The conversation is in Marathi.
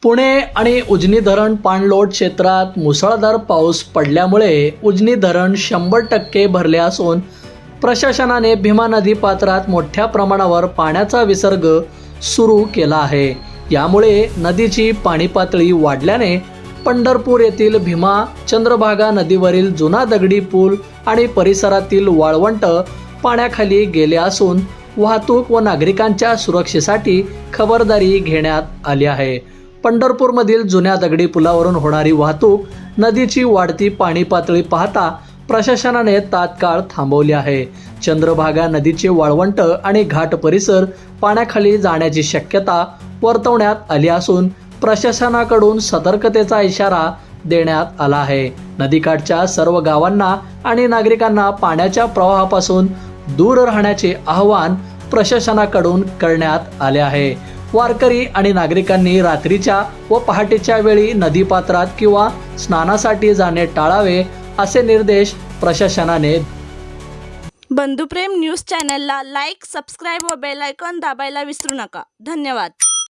पुणे आणि उजनी धरण पाणलोट क्षेत्रात मुसळधार पाऊस पडल्यामुळे उजनी धरण 100% भरले असून प्रशासनाने भीमा नदी पात्रात मोठ्या प्रमाणावर पाण्याचा विसर्ग सुरू केला आहे। यामुळे नदीची पाणी पातळी वाढल्याने पंढरपूर येथील भीमा चंद्रभागा नदीवरील जुना दगडी पूल आणि परिसरातील वाळवंट पाण्याखाली गेले असून वाहतूक व नागरिकांच्या सुरक्षेसाठी खबरदारी घेण्यात आली आहे। पंढरपूरमधील जुन्या दगडी पुलावरून होणारी वाहतूक नदीची वाढती पाणी पातळी पाहता प्रशासनाने तात्काळ थांबवली आहे। चंद्रभागा नदीचे वाळवंट आणि घाट परिसर पाण्याखाली जाण्याची शक्यता वर्तवण्यात आली असून प्रशासनाकडून सतर्कतेचा इशारा देण्यात आला आहे। नदीकाठच्या सर्व गावांना आणि नागरिकांना पाण्याच्या प्रवाहापासून दूर राहण्याचे आवाहन प्रशासनाकडून करण्यात आले आहे। वारकरी आणि नागरिकांनी रात्रीच्या व पहाटेच्या वेळी नदीपात्रात किंवा स्नानासाठी जाणे टाळावे असे निर्देश प्रशासनाने। बंधुप्रेम न्यूज चॅनलला लाईक, सबस्क्राईब व बेल आयकॉन दाबायला विसरू नका। धन्यवाद।